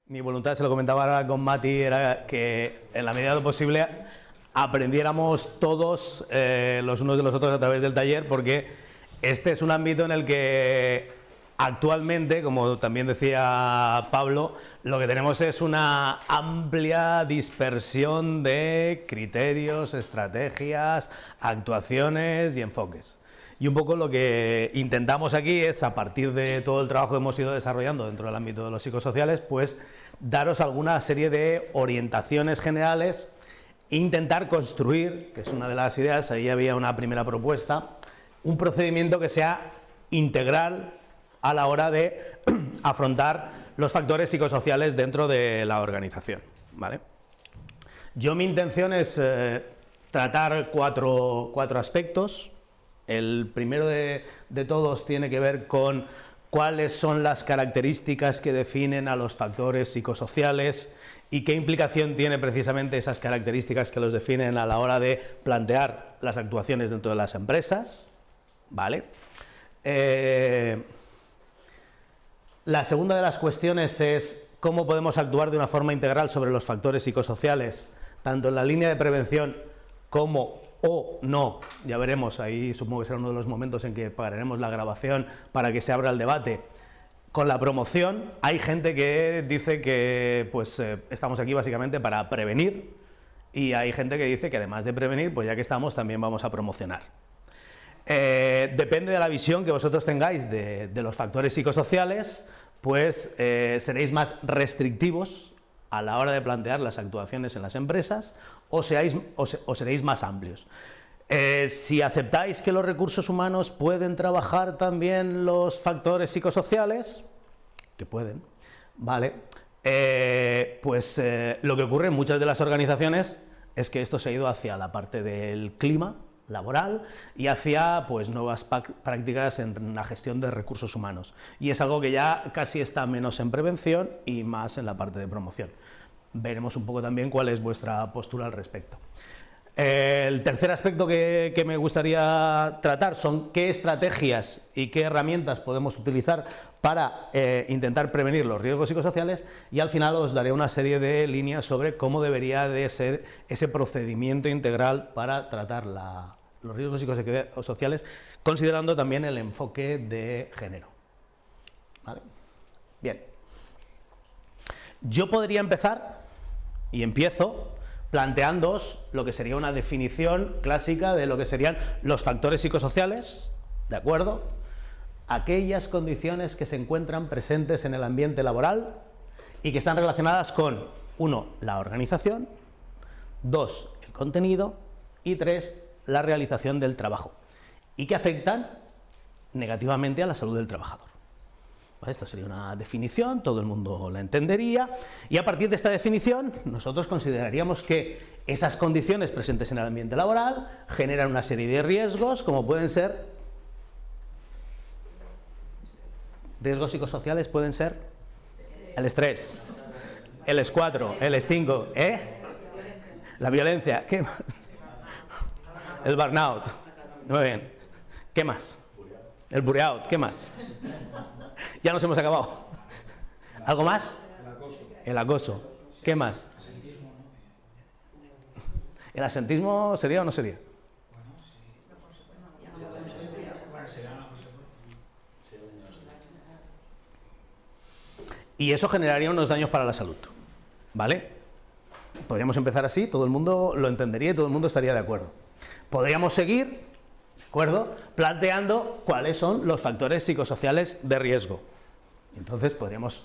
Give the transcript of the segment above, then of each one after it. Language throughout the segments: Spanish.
Mi voluntad, se lo comentaba ahora con Mati, era que en la medida de lo posible aprendiéramos todos los unos de los otros a través del taller, porque este es un ámbito en el que actualmente, como también decía Pablo, lo que tenemos es una amplia dispersión de criterios, estrategias, actuaciones y enfoques. Y un poco lo que intentamos aquí es, a partir de todo el trabajo que hemos ido desarrollando dentro del ámbito de los psicosociales, pues daros alguna serie de orientaciones generales e intentar construir, que es una de las ideas, ahí había una primera propuesta, un procedimiento que sea integral a la hora de afrontar los factores psicosociales dentro de la organización, ¿vale? Mi intención es tratar cuatro aspectos. El primero de todos tiene que ver con cuáles son las características que definen a los factores psicosociales y qué implicación tiene precisamente esas características que los definen a la hora de plantear las actuaciones dentro de las empresas, ¿vale? La segunda de las cuestiones es cómo podemos actuar de una forma integral sobre los factores psicosociales, tanto en la línea de prevención como o no, ya veremos, ahí supongo que será uno de los momentos en que pararemos la grabación para que se abra el debate. Con la promoción, hay gente que dice que pues estamos aquí básicamente para prevenir, y hay gente que dice que además de prevenir, pues ya que estamos también vamos a promocionar. Depende de la visión que vosotros tengáis de los factores psicosociales, pues seréis más restrictivos a la hora de plantear las actuaciones en las empresas, o seréis más amplios. Si aceptáis que los recursos humanos pueden trabajar también los factores psicosociales, que pueden, ¿vale? Pues lo que ocurre en muchas de las organizaciones es que esto se ha ido hacia la parte del clima laboral y hacia pues nuevas prácticas en la gestión de recursos humanos, y es algo que ya casi está menos en prevención y más en la parte de promoción. Veremos un poco también cuál es vuestra postura al respecto. El tercer aspecto que me gustaría tratar son qué estrategias y qué herramientas podemos utilizar para intentar prevenir los riesgos psicosociales, y al final os daré una serie de líneas sobre cómo debería de ser ese procedimiento integral para tratar los riesgos psicosociales, considerando también el enfoque de género. ¿Vale? Bien. Yo podría empezar, y empiezo, planteándoos lo que sería una definición clásica de lo que serían los factores psicosociales, ¿de acuerdo? Aquellas condiciones que se encuentran presentes en el ambiente laboral y que están relacionadas con, 1, la organización, 2, el contenido, y 3, la realización del trabajo, y que afectan negativamente a la salud del trabajador. Esto sería una definición, todo el mundo la entendería, y a partir de esta definición nosotros consideraríamos que esas condiciones presentes en el ambiente laboral generan una serie de riesgos, como pueden ser riesgos psicosociales, pueden ser el estrés, el S4, el S5, la violencia, ¿qué más? El burnout, muy bien, ¿qué más? El burnout, ¿qué más? Ya nos hemos acabado. ¿Algo más? El acoso. ¿Qué más? ¿El asentismo sería o no sería? Y eso generaría unos daños para la salud, ¿vale? Podríamos empezar así, todo el mundo lo entendería y todo el mundo estaría de acuerdo. Podríamos seguir, ¿de acuerdo?, planteando cuáles son los factores psicosociales de riesgo. Entonces podríamos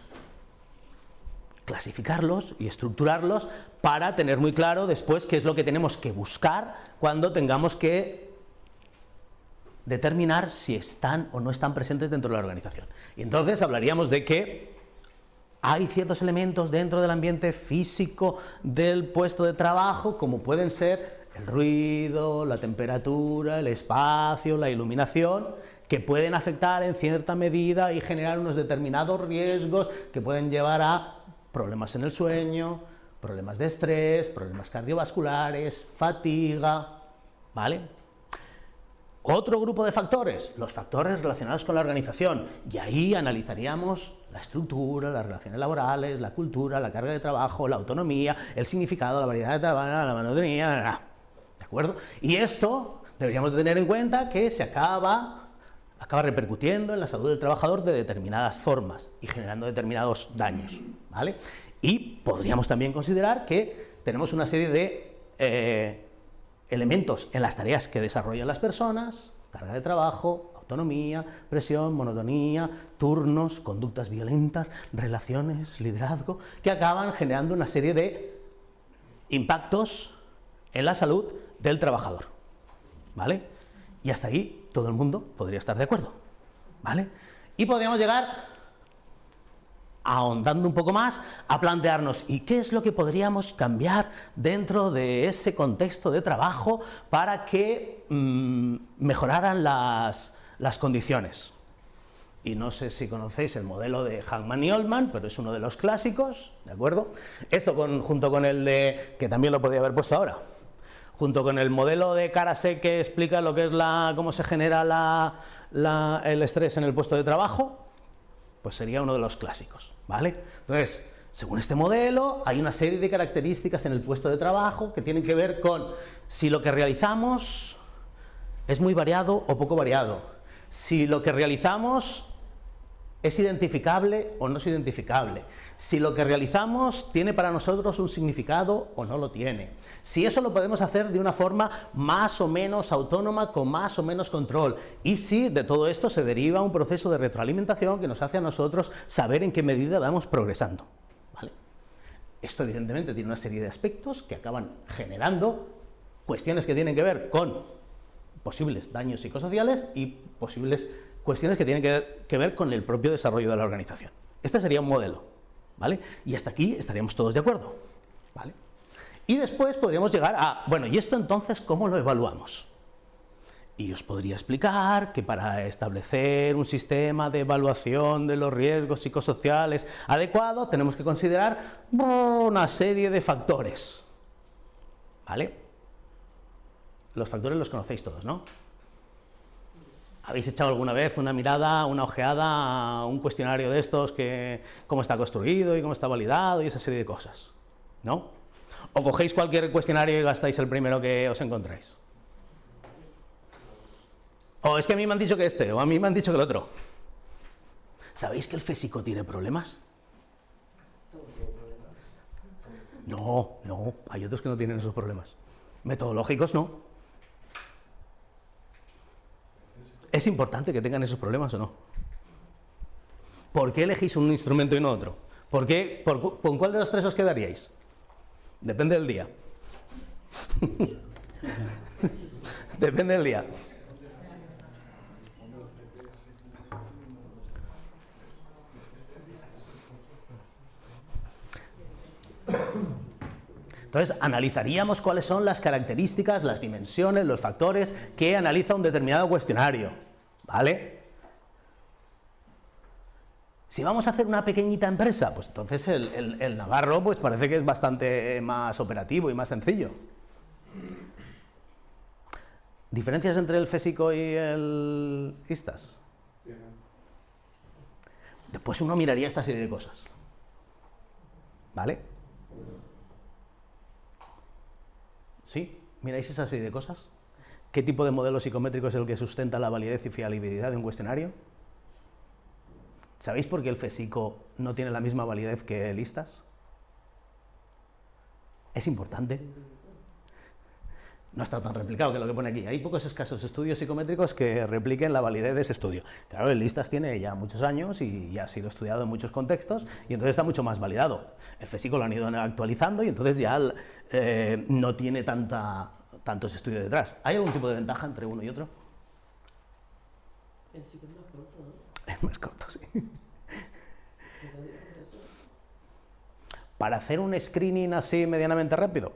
clasificarlos y estructurarlos para tener muy claro después qué es lo que tenemos que buscar cuando tengamos que determinar si están o no están presentes dentro de la organización. Y entonces hablaríamos de que hay ciertos elementos dentro del ambiente físico del puesto de trabajo, como pueden ser el ruido, la temperatura, el espacio, la iluminación, que pueden afectar en cierta medida y generar unos determinados riesgos que pueden llevar a problemas en el sueño, problemas de estrés, problemas cardiovasculares, fatiga, ¿vale? Otro grupo de factores, los factores relacionados con la organización, y ahí analizaríamos la estructura, las relaciones laborales, la cultura, la carga de trabajo, la autonomía, el significado, la variedad de trabajo, la monotonía, ¿de acuerdo? Y esto deberíamos de tener en cuenta que se acaba repercutiendo en la salud del trabajador de determinadas formas y generando determinados daños, ¿vale? Y podríamos también considerar que tenemos una serie de elementos en las tareas que desarrollan las personas, carga de trabajo, autonomía, presión, monotonía, turnos, conductas violentas, relaciones, liderazgo, que acaban generando una serie de impactos en la salud del trabajador, ¿vale? Y hasta ahí todo el mundo podría estar de acuerdo, ¿vale? Y podríamos llegar, ahondando un poco más, a plantearnos ¿y qué es lo que podríamos cambiar dentro de ese contexto de trabajo para que mejoraran las condiciones? Y no sé si conocéis el modelo de Hackman y Oldman, pero es uno de los clásicos, ¿de acuerdo? Esto junto con el de, que también lo podía haber puesto ahora, junto con el modelo de Karasek que explica lo que es cómo se genera el estrés en el puesto de trabajo, pues sería uno de los clásicos, ¿vale? Entonces, según este modelo, hay una serie de características en el puesto de trabajo que tienen que ver con si lo que realizamos es muy variado o poco variado, si lo que realizamos es identificable o no es identificable, si lo que realizamos tiene para nosotros un significado o no lo tiene, si eso lo podemos hacer de una forma más o menos autónoma, con más o menos control, y si de todo esto se deriva un proceso de retroalimentación que nos hace a nosotros saber en qué medida vamos progresando, ¿vale? Esto evidentemente tiene una serie de aspectos que acaban generando cuestiones que tienen que ver con posibles daños psicosociales y posibles cuestiones que tienen que ver con el propio desarrollo de la organización. Este sería un modelo, ¿vale? Y hasta aquí estaríamos todos de acuerdo, ¿vale? Y después podríamos llegar a, bueno, ¿y esto entonces cómo lo evaluamos? Y os podría explicar que para establecer un sistema de evaluación de los riesgos psicosociales adecuado tenemos que considerar una serie de factores, ¿vale? Los factores los conocéis todos, ¿no? ¿Habéis echado alguna vez una mirada, una ojeada a un cuestionario de estos, cómo está construido y cómo está validado y esa serie de cosas? ¿No? ¿O cogéis cualquier cuestionario y gastáis el primero que os encontráis? O es que a mí me han dicho que este, o a mí me han dicho que el otro. ¿Sabéis que el físico tiene problemas? No, hay otros que no tienen esos problemas. Metodológicos no. ¿Es importante que tengan esos problemas o no? ¿Por qué elegís un instrumento y no otro? ¿Con cuál de los tres os quedaríais? Depende del día. Depende del día. Entonces, analizaríamos cuáles son las características, las dimensiones, los factores que analiza un determinado cuestionario, ¿vale? Si vamos a hacer una pequeñita empresa, pues entonces el Navarro pues parece que es bastante más operativo y más sencillo. ¿Diferencias entre el FESICO y el ISTAS? Después uno miraría esta serie de cosas, ¿vale? ¿Sí? ¿Miráis esa serie de cosas? ¿Qué tipo de modelo psicométrico es el que sustenta la validez y fiabilidad de un cuestionario? ¿Sabéis por qué el FESICO no tiene la misma validez que el ISTAS? Es importante. No está tan replicado que lo que pone aquí. Hay pocos escasos estudios psicométricos que repliquen la validez de ese estudio. Claro, el ISTAS tiene ya muchos años y ya ha sido estudiado en muchos contextos y entonces está mucho más validado. El FESICO lo han ido actualizando y entonces ya no tiene tantos estudios detrás. ¿Hay algún tipo de ventaja entre uno y otro? El FESICO es más corto, ¿no? Es más corto, sí. Para hacer un screening así medianamente rápido,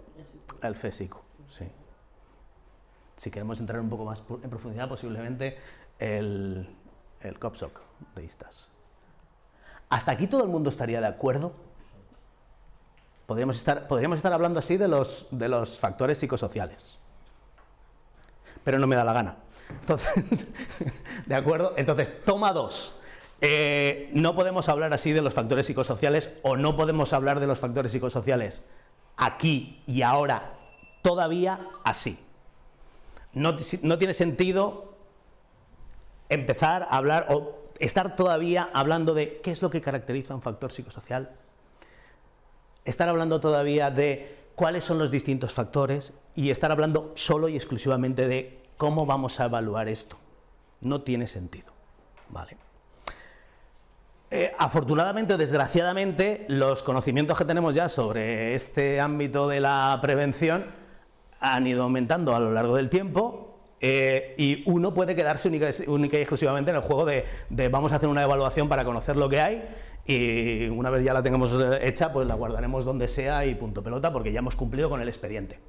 el FESICO, sí. Si queremos entrar un poco más en profundidad, posiblemente el COPSOC de ISTAS. ¿Hasta aquí todo el mundo estaría de acuerdo? Podríamos estar hablando así de los factores psicosociales. Pero no me da la gana. Entonces, ¿de acuerdo? Entonces, toma 2. No podemos hablar así de los factores psicosociales, o no podemos hablar de los factores psicosociales aquí y ahora todavía así. No tiene sentido empezar a hablar o estar todavía hablando de qué es lo que caracteriza un factor psicosocial, estar hablando todavía de cuáles son los distintos factores y estar hablando solo y exclusivamente de cómo vamos a evaluar esto. No tiene sentido, ¿vale? Afortunadamente o desgraciadamente, los conocimientos que tenemos ya sobre este ámbito de la prevención han ido aumentando a lo largo del tiempo, y uno puede quedarse única y exclusivamente en el juego de vamos a hacer una evaluación para conocer lo que hay, y una vez ya la tengamos hecha, pues la guardaremos donde sea y punto pelota, porque ya hemos cumplido con el expediente.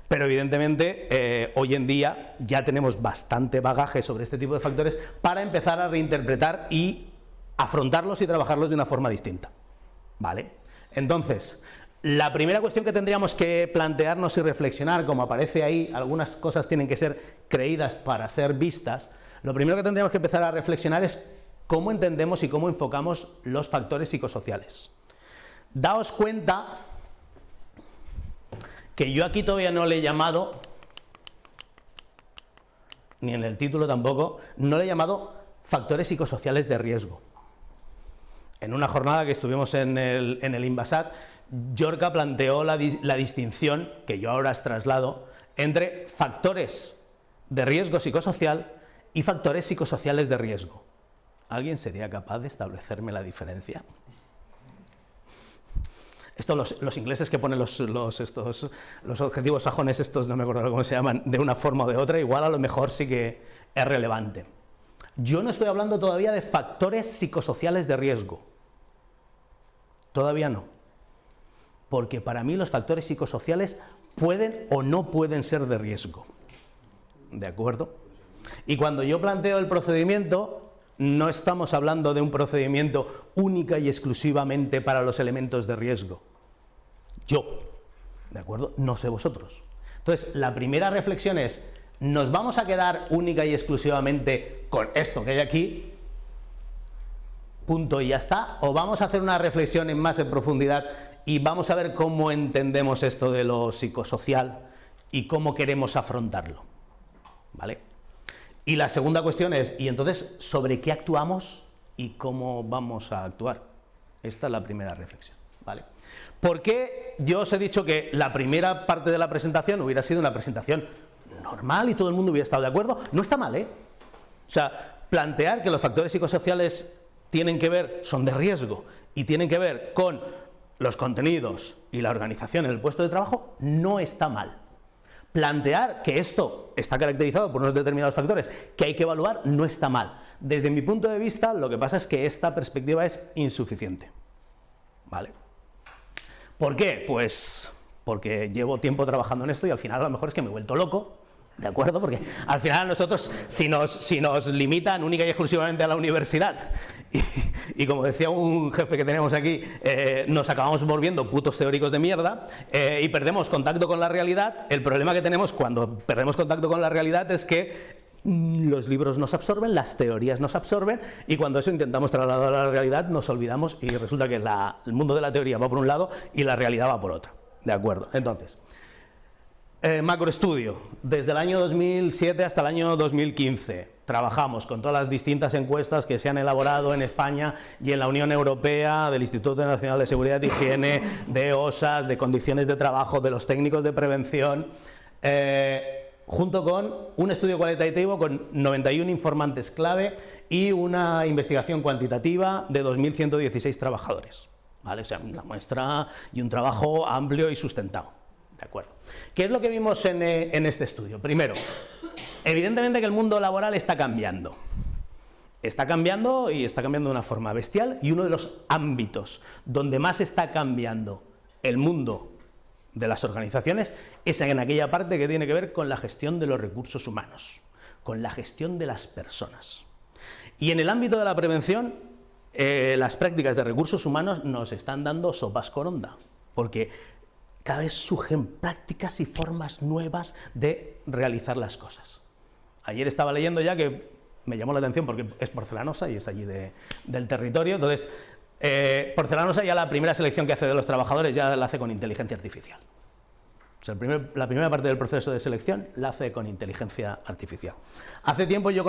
Pero evidentemente hoy en día ya tenemos bastante bagaje sobre este tipo de factores para empezar a reinterpretar y afrontarlos y trabajarlos de una forma distinta, ¿vale? Entonces, la primera cuestión que tendríamos que plantearnos y reflexionar, como aparece ahí, algunas cosas tienen que ser creídas para ser vistas. Lo primero que tendríamos que empezar a reflexionar es cómo entendemos y cómo enfocamos los factores psicosociales. Daos cuenta que yo aquí todavía no le he llamado, ni en el título tampoco, no le he llamado factores psicosociales de riesgo. En una jornada que estuvimos en el Invasat, Yorka planteó la distinción, que yo ahora os traslado, entre factores de riesgo psicosocial y factores psicosociales de riesgo. ¿Alguien sería capaz de establecerme la diferencia? Esto los ingleses que ponen los objetivos sajones estos, no me acuerdo cómo se llaman, de una forma o de otra, igual a lo mejor sí que es relevante. Yo no estoy hablando todavía de factores psicosociales de riesgo. Todavía no. Porque para mí los factores psicosociales pueden o no pueden ser de riesgo. ¿De acuerdo? Y cuando yo planteo el procedimiento, no estamos hablando de un procedimiento única y exclusivamente para los elementos de riesgo. Yo, ¿de acuerdo? No sé vosotros. Entonces, la primera reflexión es, ¿nos vamos a quedar única y exclusivamente con esto que hay aquí? Punto y ya está. ¿O vamos a hacer una reflexión más en profundidad y vamos a ver cómo entendemos esto de lo psicosocial y cómo queremos afrontarlo? ¿Vale? Y la segunda cuestión es, ¿y entonces sobre qué actuamos y cómo vamos a actuar? Esta es la primera reflexión, ¿vale? ¿Por qué yo os he dicho que la primera parte de la presentación hubiera sido una presentación normal y todo el mundo hubiera estado de acuerdo? No está mal, ¿eh? O sea, plantear que los factores psicosociales tienen que ver, son de riesgo, y tienen que ver con los contenidos y la organización en el puesto de trabajo, no está mal. Plantear que esto está caracterizado por unos determinados factores que hay que evaluar, no está mal. Desde mi punto de vista, lo que pasa es que esta perspectiva es insuficiente, ¿vale? ¿Por qué? Pues porque llevo tiempo trabajando en esto y al final a lo mejor es que me he vuelto loco, ¿de acuerdo? Porque al final a nosotros, si nos limitan única y exclusivamente a la universidad, y como decía un jefe que tenemos aquí, nos acabamos volviendo putos teóricos de mierda, y perdemos contacto con la realidad. El problema que tenemos cuando perdemos contacto con la realidad es que los libros nos absorben, las teorías nos absorben, y cuando eso intentamos trasladar a la realidad nos olvidamos y resulta que el mundo de la teoría va por un lado y la realidad va por otro, ¿de acuerdo? Entonces, macroestudio, desde el año 2007 hasta el año 2015, trabajamos con todas las distintas encuestas que se han elaborado en España y en la Unión Europea, del Instituto Nacional de Seguridad y Higiene, de OSAS, de condiciones de trabajo, de los técnicos de prevención, junto con un estudio cualitativo con 91 informantes clave y una investigación cuantitativa de 2.116 trabajadores, ¿vale? O sea, una muestra y un trabajo amplio y sustentado. ¿De acuerdo? ¿Qué es lo que vimos en este estudio? Primero, evidentemente que el mundo laboral está cambiando. Está cambiando y está cambiando de una forma bestial, y uno de los ámbitos donde más está cambiando el mundo de las organizaciones es en aquella parte que tiene que ver con la gestión de los recursos humanos, con la gestión de las personas. Y en el ámbito de la prevención, las prácticas de recursos humanos nos están dando sopas con onda, porque cada vez surgen prácticas y formas nuevas de realizar las cosas, Ayer estaba leyendo ya que me llamó la atención porque es Porcelanosa y es allí del territorio. Entonces, Porcelanosa ya la primera selección que hace de los trabajadores ya la hace con inteligencia artificial. O sea, la primera parte del proceso de selección la hace con inteligencia artificial. Hace tiempo yo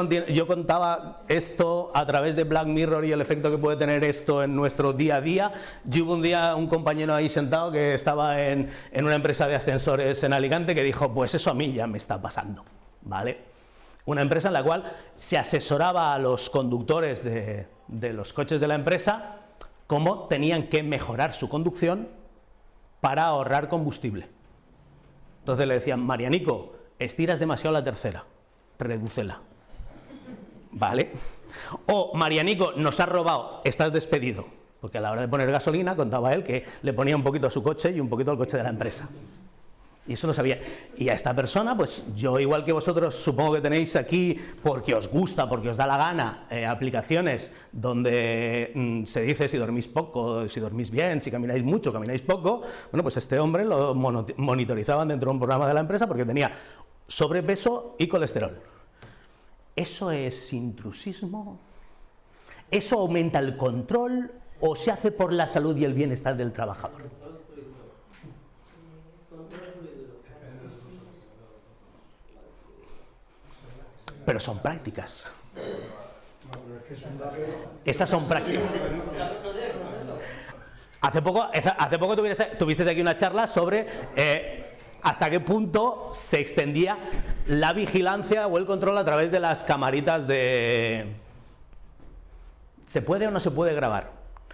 contaba esto a través de Black Mirror y el efecto que puede tener esto en nuestro día a día. Yo hubo un día un compañero ahí sentado que estaba en una empresa de ascensores en Alicante que dijo, pues eso a mí ya me está pasando, ¿vale? Una empresa en la cual se asesoraba a los conductores de los coches de la empresa cómo tenían que mejorar su conducción para ahorrar combustible. Entonces le decían, Marianico, estiras demasiado la tercera, redúcela, ¿vale? O, Marianico, nos has robado, estás despedido. Porque a la hora de poner gasolina, contaba él que le ponía un poquito a su coche y un poquito al coche de la empresa. Y eso lo sabía. Y a esta persona, pues yo, igual que vosotros, supongo que tenéis aquí, porque os gusta, porque os da la gana, aplicaciones donde se dice si dormís poco, si dormís bien, si camináis mucho, camináis poco. Bueno, pues este hombre lo monitorizaban dentro de un programa de la empresa porque tenía sobrepeso y colesterol. ¿Eso es intrusismo? ¿Eso aumenta el control o se hace por la salud y el bienestar del trabajador? Pero son prácticas. Esas son prácticas. Hace poco tuviste aquí una charla sobre hasta qué punto se extendía la vigilancia o el control a través de las camaritas de... ¿Se puede o no se puede grabar?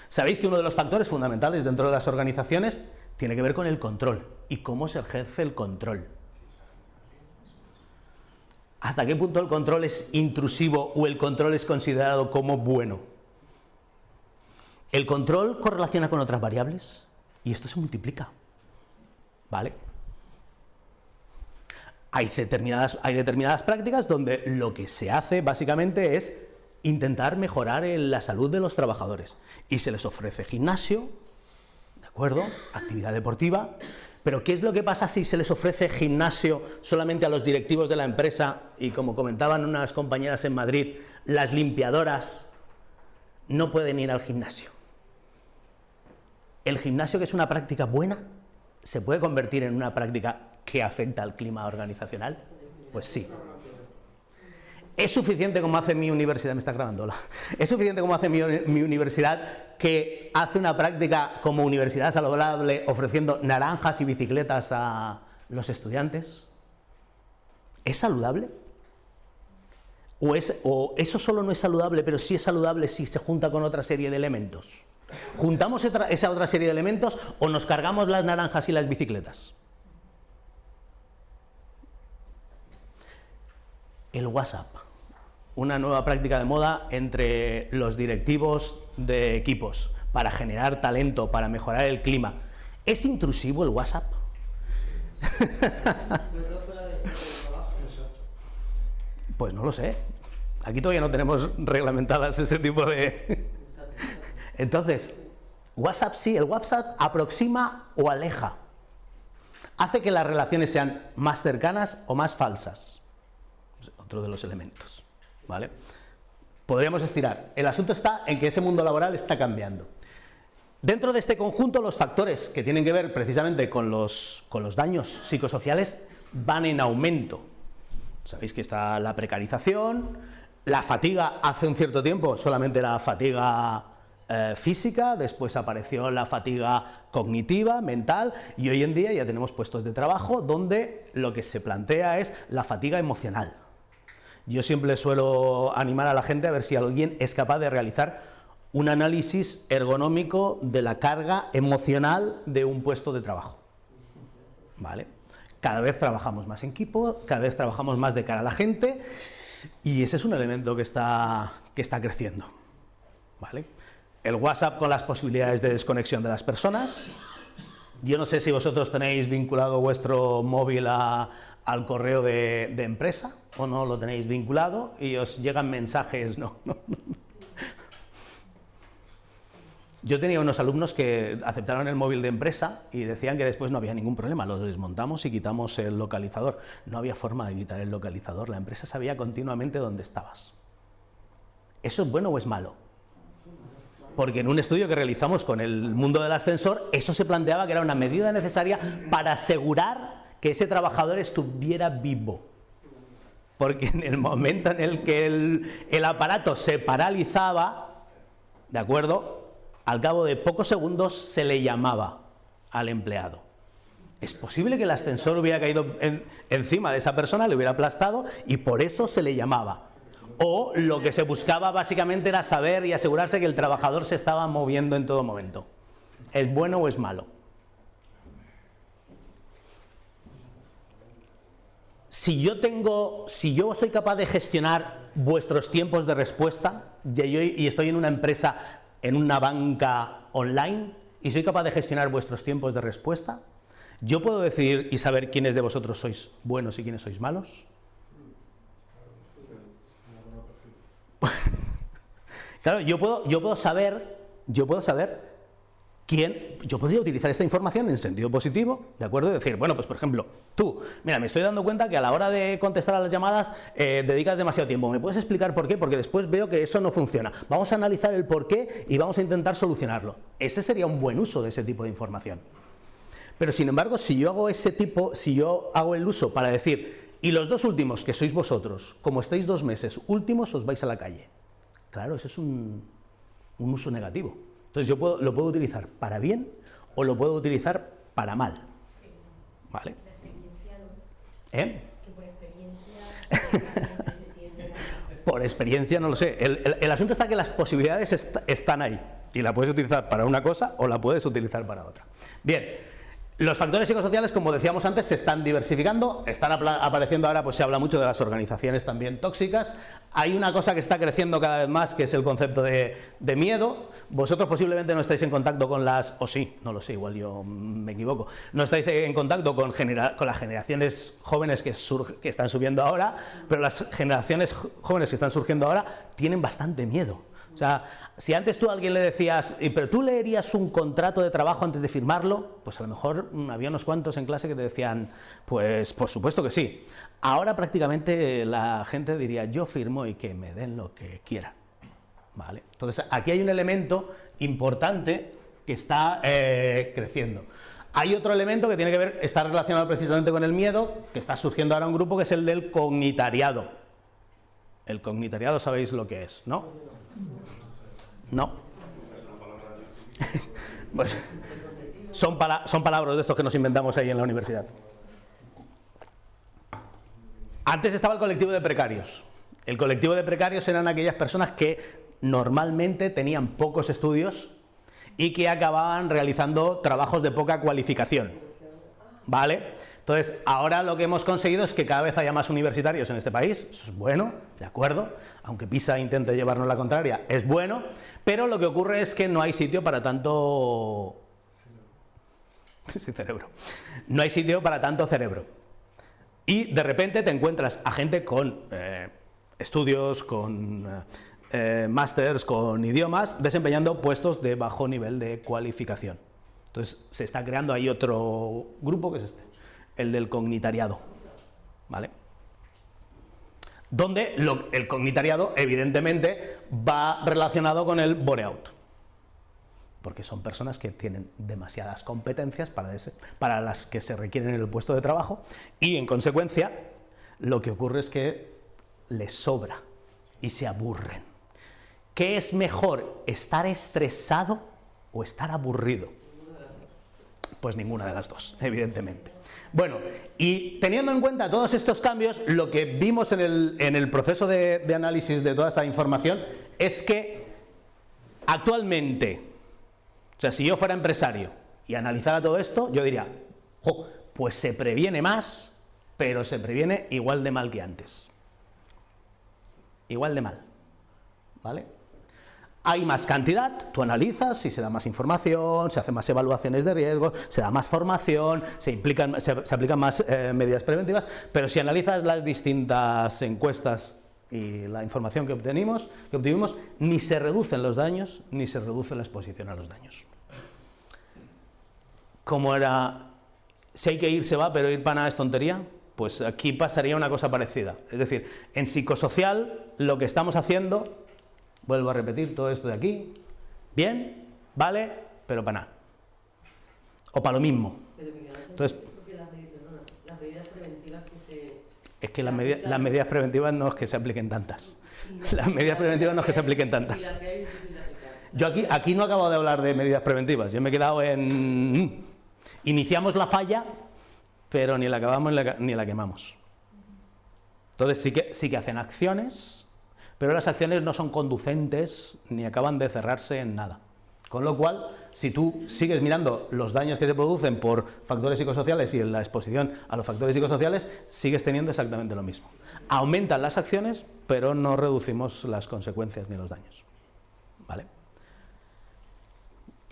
Sabéis que uno de los factores fundamentales dentro de las organizaciones tiene que ver con el control y cómo se ejerce el control. ¿Hasta qué punto el control es intrusivo o el control es considerado como bueno? El control correlaciona con otras variables y esto se multiplica, ¿vale? Hay determinadas prácticas donde lo que se hace básicamente es intentar mejorar la salud de los trabajadores y se les ofrece gimnasio, ¿de acuerdo? Actividad deportiva. Pero ¿qué es lo que pasa si se les ofrece gimnasio solamente a los directivos de la empresa y, como comentaban unas compañeras en Madrid, las limpiadoras no pueden ir al gimnasio? ¿El gimnasio, que es una práctica buena, se puede convertir en una práctica que afecta al clima organizacional? Pues sí. ¿Es suficiente como hace mi universidad? Me está grabando. ¿Es suficiente como hace mi universidad, que hace una práctica como universidad saludable ofreciendo naranjas y bicicletas a los estudiantes? ¿Es saludable? ¿O eso solo no es saludable, pero sí es saludable si se junta con otra serie de elementos? ¿Juntamos esa otra serie de elementos o nos cargamos las naranjas y las bicicletas? El WhatsApp, una nueva práctica de moda entre los directivos de equipos para generar talento, para mejorar el clima. ¿Es intrusivo el WhatsApp? Pues no lo sé. Aquí todavía no tenemos reglamentadas ese tipo de... Entonces, WhatsApp sí, el WhatsApp aproxima o aleja. Hace que las relaciones sean más cercanas o más falsas. Otro de los elementos, ¿vale? Podríamos estirar. El asunto está en que ese mundo laboral está cambiando. Dentro de este conjunto, los factores que tienen que ver precisamente con los daños psicosociales van en aumento. Sabéis que está la precarización, la fatiga. Hace un cierto tiempo solamente la fatiga física, después apareció la fatiga cognitiva, mental, y hoy en día ya tenemos puestos de trabajo donde lo que se plantea es la fatiga emocional. Yo siempre suelo animar a la gente a ver si alguien es capaz de realizar un análisis ergonómico de la carga emocional de un puesto de trabajo, ¿vale? Cada vez trabajamos más en equipo, cada vez trabajamos más de cara a la gente, y ese es un elemento que está creciendo, ¿vale? El WhatsApp con las posibilidades de desconexión de las personas. Yo no sé si vosotros tenéis vinculado vuestro móvil al correo de empresa o no lo tenéis vinculado y os llegan mensajes, no. Yo tenía unos alumnos que aceptaron el móvil de empresa y decían que después no había ningún problema, lo desmontamos y quitamos el localizador. No había forma de evitar el localizador, la empresa sabía continuamente dónde estabas. ¿Eso es bueno o es malo? Porque en un estudio que realizamos con el mundo del ascensor, eso se planteaba que era una medida necesaria para asegurar que ese trabajador estuviera vivo. Porque en el momento en el que el aparato se paralizaba, ¿de acuerdo?, al cabo de pocos segundos se le llamaba al empleado. Es posible que el ascensor hubiera caído encima de esa persona, le hubiera aplastado y por eso se le llamaba. O lo que se buscaba básicamente era saber y asegurarse que el trabajador se estaba moviendo en todo momento. ¿Es bueno o es malo? Si yo soy capaz de gestionar vuestros tiempos de respuesta y estoy en una empresa, en una banca online, y soy capaz de gestionar vuestros tiempos de respuesta, ¿yo puedo decidir y saber quiénes de vosotros sois buenos y quiénes sois malos? Claro, yo puedo saber quién, yo podría utilizar esta información en sentido positivo, ¿de acuerdo? Y decir, bueno, pues por ejemplo, tú, mira, me estoy dando cuenta que a la hora de contestar a las llamadas dedicas demasiado tiempo. ¿Me puedes explicar por qué? Porque después veo que eso no funciona. Vamos a analizar el por qué y vamos a intentar solucionarlo. Ese sería un buen uso de ese tipo de información. Pero sin embargo, si yo hago el uso para decir, y los dos últimos, que sois vosotros, como estáis 2 meses últimos, os vais a la calle. Claro, eso es un uso negativo. Entonces yo lo puedo utilizar para bien o lo puedo utilizar para mal. ¿Vale? Por experiencia no lo sé. El asunto está que las posibilidades están ahí. Y la puedes utilizar para una cosa o la puedes utilizar para otra. Bien. Los factores psicosociales, como decíamos antes, se están diversificando, están apareciendo ahora, pues se habla mucho de las organizaciones también tóxicas. Hay una cosa que está creciendo cada vez más, que es el concepto de miedo. Vosotros posiblemente no estáis en contacto con las, o sí, no lo sé, igual yo me equivoco, no estáis en contacto con las generaciones jóvenes que están subiendo ahora, pero las generaciones jóvenes que están surgiendo ahora tienen bastante miedo. O sea, si antes tú a alguien le decías, pero tú leerías un contrato de trabajo antes de firmarlo, pues a lo mejor había unos cuantos en clase que te decían, pues por supuesto que sí. Ahora prácticamente la gente diría, yo firmo y que me den lo que quieran. ¿Vale? Entonces aquí hay un elemento importante que está creciendo. Hay otro elemento que tiene que ver, está relacionado precisamente con el miedo, que está surgiendo ahora un grupo, que es el del cognitariado. El cognitariado sabéis lo que es, ¿no? No. Pues, son palabras de estos que nos inventamos ahí en la universidad. Antes estaba el colectivo de precarios. El colectivo de precarios eran aquellas personas que normalmente tenían pocos estudios y que acababan realizando trabajos de poca cualificación. ¿Vale? Entonces, ahora lo que hemos conseguido es que cada vez haya más universitarios en este país. Eso es bueno, de acuerdo, aunque PISA intente llevarnos la contraria, es bueno, pero lo que ocurre es que no hay sitio para tanto... Sí, cerebro. No hay sitio para tanto cerebro. Y de repente te encuentras a gente con estudios, con másters, con idiomas, desempeñando puestos de bajo nivel de cualificación. Entonces, se está creando ahí otro grupo, que es este, el del cognitariado, ¿vale? Donde el cognitariado, evidentemente, va relacionado con el bore-out, porque son personas que tienen demasiadas competencias para las que se requieren en el puesto de trabajo, y en consecuencia, lo que ocurre es que les sobra y se aburren. ¿Qué es mejor, estar estresado o estar aburrido? Pues ninguna de las dos, evidentemente. Bueno, y teniendo en cuenta todos estos cambios, lo que vimos en el proceso de análisis de toda esta información es que actualmente, o sea, si yo fuera empresario y analizara todo esto, yo diría, pues se previene más, pero se previene igual de mal que antes. Igual de mal, ¿vale? Hay más cantidad, tú analizas y se da más información, se hacen más evaluaciones de riesgos, se da más formación, se aplican más medidas preventivas, pero si analizas las distintas encuestas y la información que obtuvimos, ni se reducen los daños, ni se reduce la exposición a los daños. Como era, si hay que ir, se va, pero ir para nada es tontería, pues aquí pasaría una cosa parecida. Es decir, en psicosocial lo que estamos haciendo, vuelvo a repetir todo esto de aquí, bien, vale, pero para nada. O para lo mismo. Entonces, las medidas preventivas que se... Es que las medidas preventivas no es que se apliquen tantas. Las medidas preventivas no es que se apliquen tantas. Yo aquí no acabo de hablar de medidas preventivas, yo me he quedado en... Iniciamos la falla, pero ni la acabamos ni la quemamos. Entonces sí que hacen acciones, pero las acciones no son conducentes ni acaban de cerrarse en nada. Con lo cual, si tú sigues mirando los daños que se producen por factores psicosociales y en la exposición a los factores psicosociales, sigues teniendo exactamente lo mismo. Aumentan las acciones, pero no reducimos las consecuencias ni los daños. ¿Vale?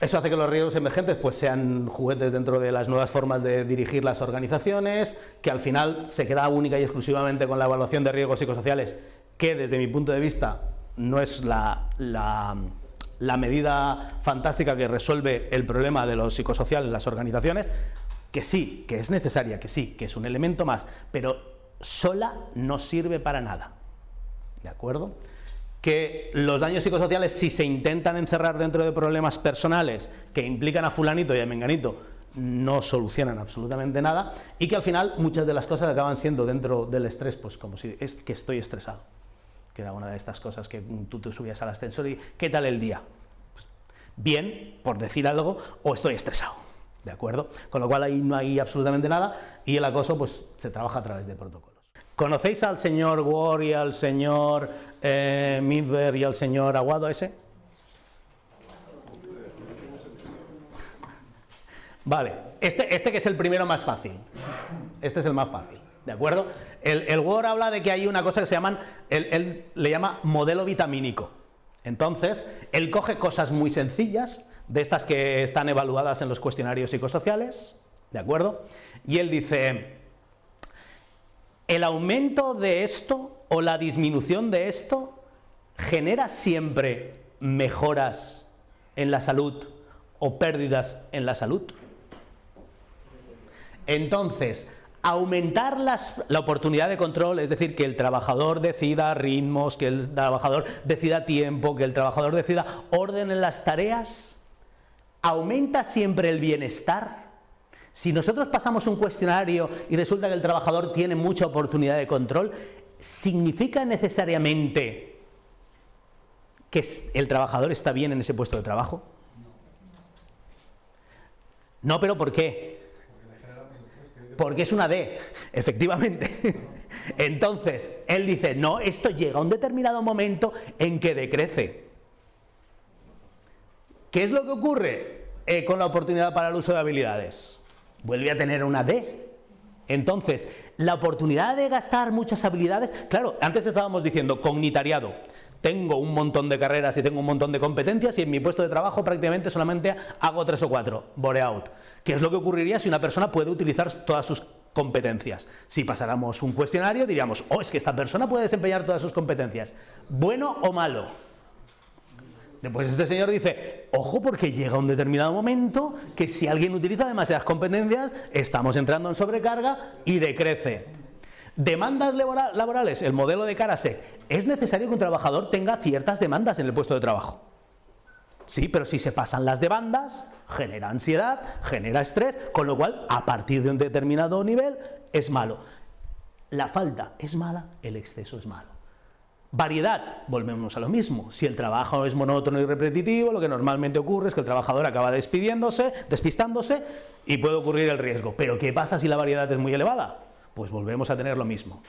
Eso hace que los riesgos emergentes pues, sean juguetes dentro de las nuevas formas de dirigir las organizaciones, que al final se queda única y exclusivamente con la evaluación de riesgos psicosociales, que desde mi punto de vista no es la medida fantástica que resuelve el problema de lo psicosocial en las organizaciones, que sí, que es necesaria, que sí, que es un elemento más, pero sola no sirve para nada. ¿De acuerdo? Que los daños psicosociales, si se intentan encerrar dentro de problemas personales que implican a fulanito y a menganito, no solucionan absolutamente nada, y que al final muchas de las cosas acaban siendo dentro del estrés, pues como si es que estoy estresado, que era una de estas cosas que tú te subías al ascensor y ¿qué tal el día? Pues, bien, por decir algo, o estoy estresado, ¿de acuerdo? Con lo cual ahí no hay absolutamente nada, y el acoso pues se trabaja a través de protocolos. ¿Conocéis al señor Ward y al señor Midler y al señor Aguado ese? Vale, este que es el primero más fácil. Este es el más fácil, ¿de acuerdo? El Ward habla de que hay una cosa que se llaman, él le llama modelo vitamínico. Entonces, él coge cosas muy sencillas, de estas que están evaluadas en los cuestionarios psicosociales, ¿de acuerdo? Y él dice, el aumento de esto o la disminución de esto genera siempre mejoras en la salud o pérdidas en la salud. Entonces, aumentar la oportunidad de control, es decir, que el trabajador decida ritmos, que el trabajador decida tiempo, que el trabajador decida orden en las tareas, aumenta siempre el bienestar. Si nosotros pasamos un cuestionario y resulta que el trabajador tiene mucha oportunidad de control, ¿significa necesariamente que el trabajador está bien en ese puesto de trabajo? No, pero ¿por qué? Porque es una D, efectivamente. Entonces, él dice, no, esto llega a un determinado momento en que decrece. ¿Qué es lo que ocurre con la oportunidad para el uso de habilidades? Vuelve a tener una D. Entonces, la oportunidad de gastar muchas habilidades, claro, antes estábamos diciendo cognitariado. Tengo un montón de carreras y tengo un montón de competencias y en mi puesto de trabajo prácticamente solamente hago 3 o 4, boreout. ¿Qué es lo que ocurriría si una persona puede utilizar todas sus competencias? Si pasáramos un cuestionario diríamos, oh, es que esta persona puede desempeñar todas sus competencias. ¿Bueno o malo? Después este señor dice, ojo, porque llega un determinado momento que si alguien utiliza demasiadas competencias, estamos entrando en sobrecarga y decrece. Demandas laborales, el modelo de Karasek, es necesario que un trabajador tenga ciertas demandas en el puesto de trabajo. Sí, pero si se pasan las demandas, genera ansiedad, genera estrés, con lo cual, a partir de un determinado nivel, es malo. La falta es mala, el exceso es malo. Variedad, volvemos a lo mismo. Si el trabajo es monótono y repetitivo, lo que normalmente ocurre es que el trabajador acaba despistándose y puede ocurrir el riesgo. Pero ¿qué pasa si la variedad es muy elevada? Pues volvemos a tener lo mismo.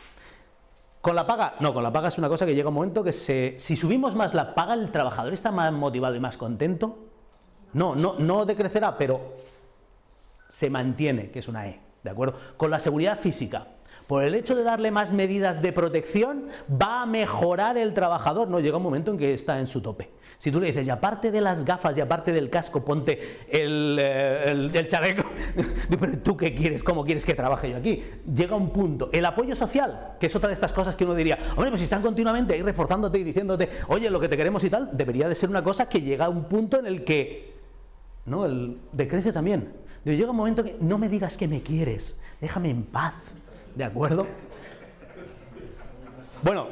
¿Con la paga? No, con la paga es una cosa que llega un momento que si subimos más la paga, el trabajador está más motivado y más contento. No decrecerá, pero se mantiene, que es una E, ¿de acuerdo? Con la seguridad física. por el hecho de darle más medidas de protección, va a mejorar el trabajador. No, llega un momento en que está en su tope. Si tú le dices, y aparte de las gafas y aparte del casco, ponte el chaleco, pero ¿tú qué quieres? ¿Cómo quieres que trabaje yo aquí? Llega un punto. El apoyo social, que es otra de estas cosas que uno diría, hombre, pues si están continuamente ahí reforzándote y diciéndote, oye, lo que te queremos y tal, debería de ser una cosa que llega a un punto en el que, ¿no? Decrece también. Llega un momento que no me digas que me quieres, déjame en paz. ¿De acuerdo? Bueno,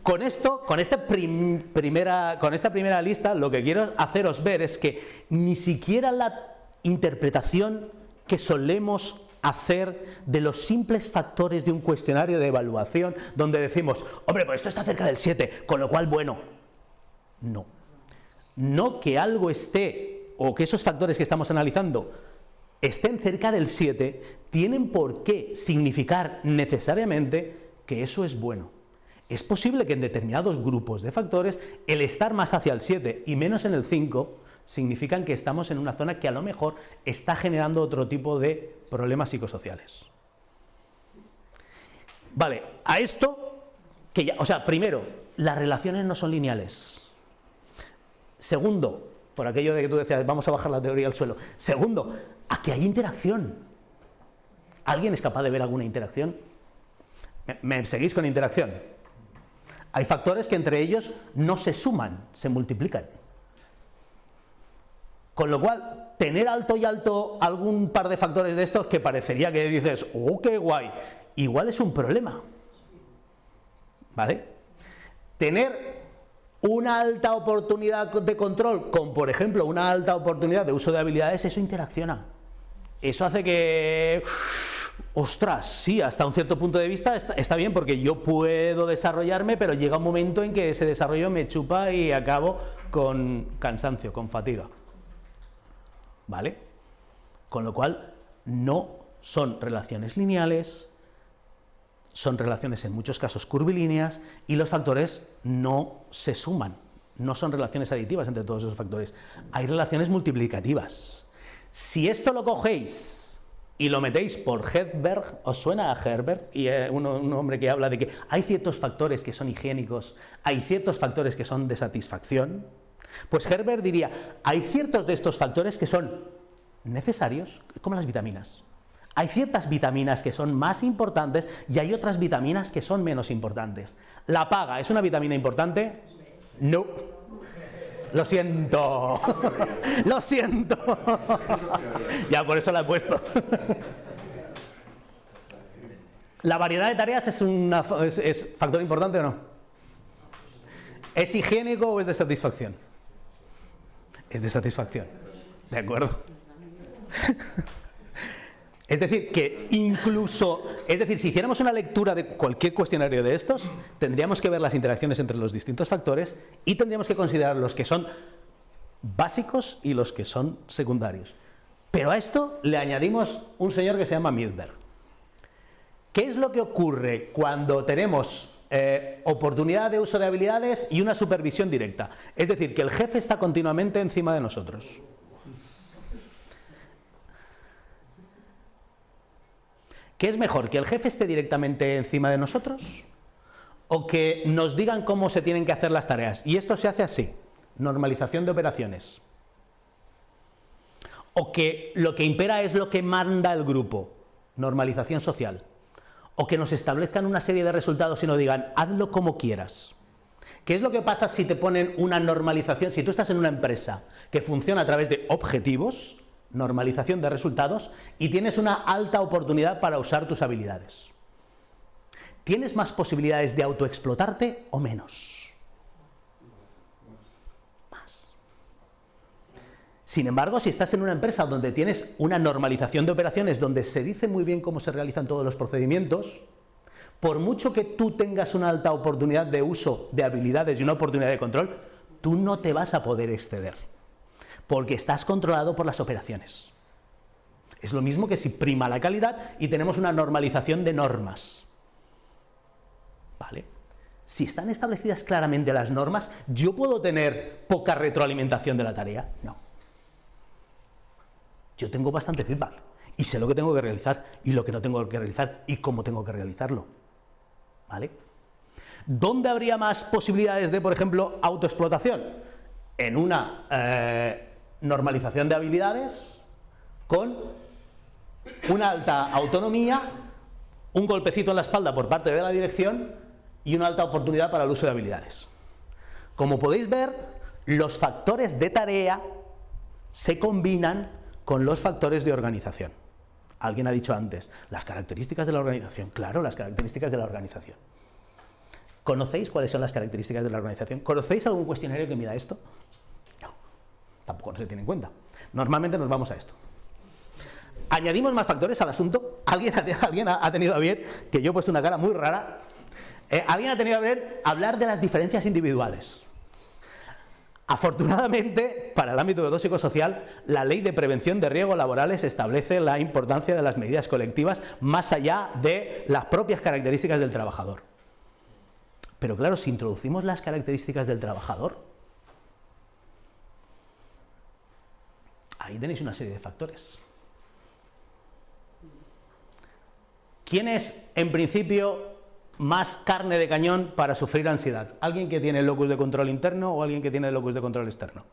con esta primera lista, lo que quiero haceros ver es que ni siquiera la interpretación que solemos hacer de los simples factores de un cuestionario de evaluación, donde decimos, hombre, pues esto está cerca del 7, con lo cual, bueno, no. No que algo esté, o que esos factores que estamos analizando estén cerca del 7, tienen por qué significar necesariamente que eso es bueno. Es posible que en determinados grupos de factores el estar más hacia el 7 y menos en el 5 significan que estamos en una zona que a lo mejor está generando otro tipo de problemas psicosociales. Vale, a esto, primero, las relaciones no son lineales. Segundo, por aquello de que tú decías, vamos a bajar la teoría al suelo. Segundo, aquí hay interacción. ¿Alguien es capaz de ver alguna interacción? ¿Me seguís con interacción? Hay factores que entre ellos no se suman, se multiplican. Con lo cual, tener alto y alto algún par de factores de estos que parecería que dices, ¡oh, qué guay! Igual es un problema. ¿Vale? Tener una alta oportunidad de control con, por ejemplo, una alta oportunidad de uso de habilidades, eso interacciona. Eso hace que, ostras, sí, hasta un cierto punto de vista está bien porque yo puedo desarrollarme, pero llega un momento en que ese desarrollo me chupa y acabo con cansancio, con fatiga. ¿Vale? Con lo cual, no son relaciones lineales, son relaciones en muchos casos curvilíneas y los factores no se suman, no son relaciones aditivas entre todos esos factores. Hay relaciones multiplicativas. Si esto lo cogéis y lo metéis por Herzberg, ¿os suena a Herzberg? Y un hombre que habla de que hay ciertos factores que son higiénicos, hay ciertos factores que son de satisfacción. Pues Herzberg diría, hay ciertos de estos factores que son necesarios, como las vitaminas. Hay ciertas vitaminas que son más importantes y hay otras vitaminas que son menos importantes. ¿La paga es una vitamina importante? No. Lo siento. Lo siento. Ya, por eso la he puesto. ¿La variedad de tareas es factor importante o no? ¿Es higiénico o es de satisfacción? Es de satisfacción. ¿De acuerdo? Es decir, que incluso, si hiciéramos una lectura de cualquier cuestionario de estos, tendríamos que ver las interacciones entre los distintos factores y tendríamos que considerar los que son básicos y los que son secundarios. Pero a esto le añadimos un señor que se llama Milberg. ¿Qué es lo que ocurre cuando tenemos oportunidad de uso de habilidades y una supervisión directa? Es decir, que el jefe está continuamente encima de nosotros. ¿Qué es mejor, que el jefe esté directamente encima de nosotros o que nos digan cómo se tienen que hacer las tareas? Y esto se hace así, normalización de operaciones. O que lo que impera es lo que manda el grupo, normalización social. O que nos establezcan una serie de resultados y nos digan, hazlo como quieras. ¿Qué es lo que pasa si te ponen una normalización? Si tú estás en una empresa que funciona a través de objetivos, normalización de resultados, y tienes una alta oportunidad para usar tus habilidades. ¿Tienes más posibilidades de autoexplotarte o menos? Más. Sin embargo, si estás en una empresa donde tienes una normalización de operaciones, donde se dice muy bien cómo se realizan todos los procedimientos, por mucho que tú tengas una alta oportunidad de uso de habilidades y una oportunidad de control, tú no te vas a poder exceder, porque estás controlado por las operaciones. Es lo mismo que si prima la calidad y tenemos una normalización de normas. ¿Vale? Si están establecidas claramente las normas, ¿yo puedo tener poca retroalimentación de la tarea? No. Yo tengo bastante feedback. y sé lo que tengo que realizar y lo que no tengo que realizar y cómo tengo que realizarlo. ¿Vale? ¿Dónde habría más posibilidades de, por ejemplo, autoexplotación? En una normalización de habilidades con una alta autonomía, un golpecito en la espalda por parte de la dirección y una alta oportunidad para el uso de habilidades. Como podéis ver, los factores de tarea se combinan con los factores de organización. Alguien ha dicho antes, las características de la organización. Claro, las características de la organización. ¿Conocéis cuáles son las características de la organización? ¿Conocéis algún cuestionario que mida esto? No, tampoco se tiene en cuenta. Normalmente nos vamos a esto. Añadimos más factores al asunto. Alguien ha tenido a bien, que yo he puesto una cara muy rara, alguien ha tenido a bien hablar de las diferencias individuales. Afortunadamente, para el ámbito psicosocial, la Ley de Prevención de Riesgos Laborales establece la importancia de las medidas colectivas más allá de las propias características del trabajador. Pero claro, si introducimos las características del trabajador, ahí tenéis una serie de factores. ¿Quién es, en principio, más carne de cañón para sufrir ansiedad? ¿Alguien que tiene el locus de control interno o alguien que tiene el locus de control externo?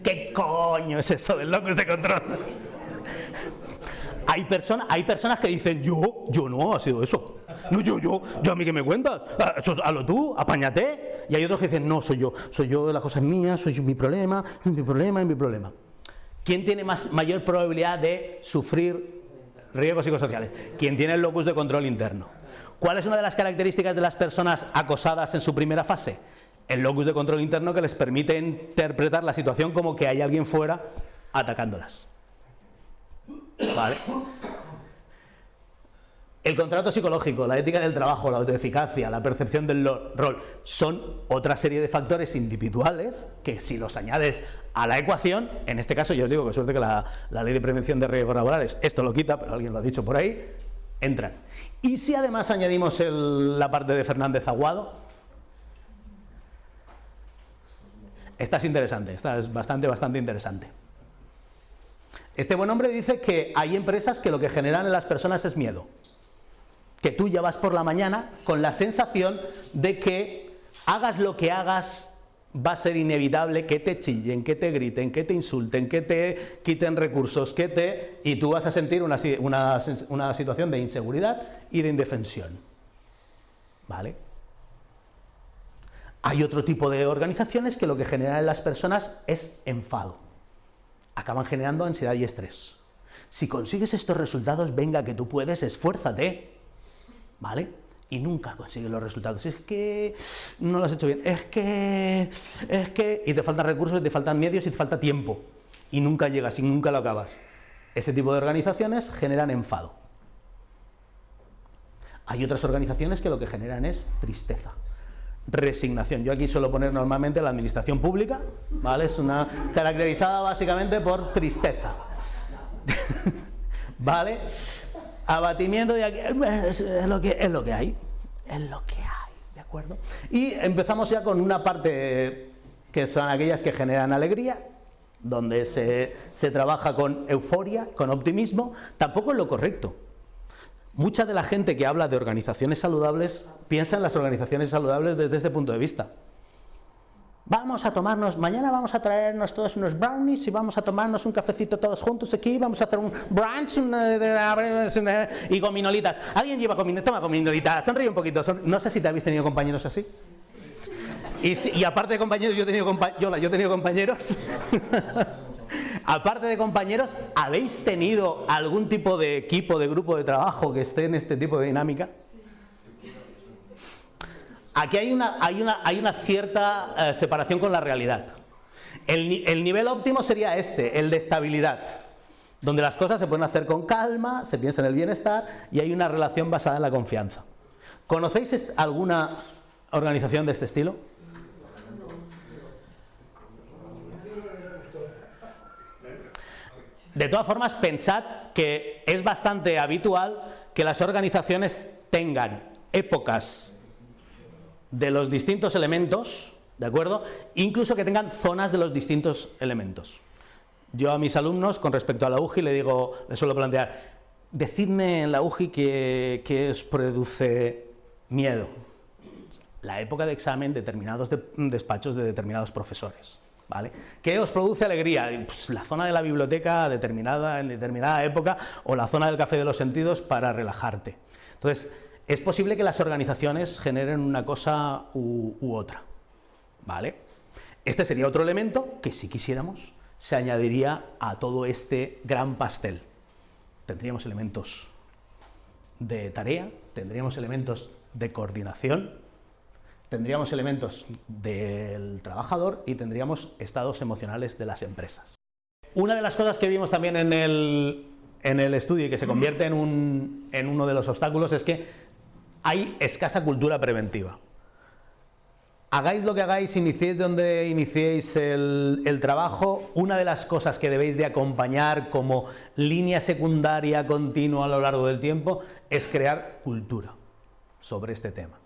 ¿Qué coño es eso del locus de control? Hay personas que dicen, yo no ha sido eso. No, yo a mí que me cuentas. Eso, hazlo tú, apáñate. Y hay otros que dicen, no, soy yo, la cosa es mía, soy yo, mi problema. ¿Quién tiene mayor probabilidad de sufrir riesgos psicosociales? Quien tiene el locus de control interno. ¿Cuál es una de las características de las personas acosadas en su primera fase? El locus de control interno, que les permite interpretar la situación como que hay alguien fuera atacándolas. ¿Vale? El contrato psicológico, la ética del trabajo, la autoeficacia, la percepción del rol, son otra serie de factores individuales que, si los añades a la ecuación, en este caso yo os digo que suerte que la Ley de Prevención de Riesgos Laborales esto lo quita, pero alguien lo ha dicho por ahí, entran. Y si además añadimos la parte de Fernández Aguado, esta es interesante, esta es bastante interesante. Este buen hombre dice que hay empresas que lo que generan en las personas es miedo. Que tú ya vas por la mañana con la sensación de que hagas lo que hagas, va a ser inevitable que te chillen, que te griten, que te insulten, que te quiten recursos, y tú vas a sentir una situación de inseguridad y de indefensión. ¿Vale? Hay otro tipo de organizaciones que lo que generan en las personas es enfado. Acaban generando ansiedad y estrés. Si consigues estos resultados, venga que tú puedes, esfuérzate. ¿Vale? Y nunca consigues los resultados. Es que no lo has hecho bien. Es que... Y te faltan recursos, y te faltan medios, y te falta tiempo. Y nunca llegas, y nunca lo acabas. Ese tipo de organizaciones generan enfado. Hay otras organizaciones que lo que generan es tristeza, resignación. Yo aquí suelo poner normalmente la administración pública, ¿vale? Es una caracterizada básicamente por tristeza. ¿Vale? Abatimiento de aquí, es lo que hay, ¿de acuerdo? Y empezamos ya con una parte que son aquellas que generan alegría, donde se trabaja con euforia, con optimismo. Tampoco es lo correcto. Mucha de la gente que habla de organizaciones saludables piensa en las organizaciones saludables desde este punto de vista. Mañana vamos a traernos todos unos brownies y vamos a tomarnos un cafecito todos juntos aquí, vamos a hacer un brunch y gominolitas. ¿Alguien lleva gominolitas? Sonríe un poquito. No sé si te habéis tenido compañeros así. Y aparte de compañeros, yo he tenido compañeros. Aparte de compañeros, ¿habéis tenido algún tipo de equipo, de grupo de trabajo que esté en este tipo de dinámica? Aquí hay una cierta separación con la realidad. El nivel óptimo sería el de estabilidad, donde las cosas se pueden hacer con calma, se piensa en el bienestar y hay una relación basada en la confianza. ¿Conocéis alguna organización de este estilo? De todas formas, pensad que es bastante habitual que las organizaciones tengan épocas de los distintos elementos, ¿de acuerdo? Incluso que tengan zonas de los distintos elementos. Yo a mis alumnos, con respecto a la UGI, les suelo plantear, decidme en la UGI qué os produce miedo. La época de examen, determinados despachos de determinados profesores, ¿vale? ¿Qué os produce alegría? Pues la zona de la biblioteca en determinada época, o la zona del café de los sentidos para relajarte. Entonces, es posible que las organizaciones generen una cosa u otra, ¿vale? Este sería otro elemento que, si quisiéramos, se añadiría a todo este gran pastel. Tendríamos elementos de tarea, tendríamos elementos de coordinación, tendríamos elementos del trabajador y tendríamos estados emocionales de las empresas. Una de las cosas que vimos también en el estudio y que se convierte en uno de los obstáculos es que hay escasa cultura preventiva. Hagáis lo que hagáis, iniciéis de donde iniciéis el trabajo, una de las cosas que debéis de acompañar como línea secundaria continua a lo largo del tiempo es crear cultura sobre este tema.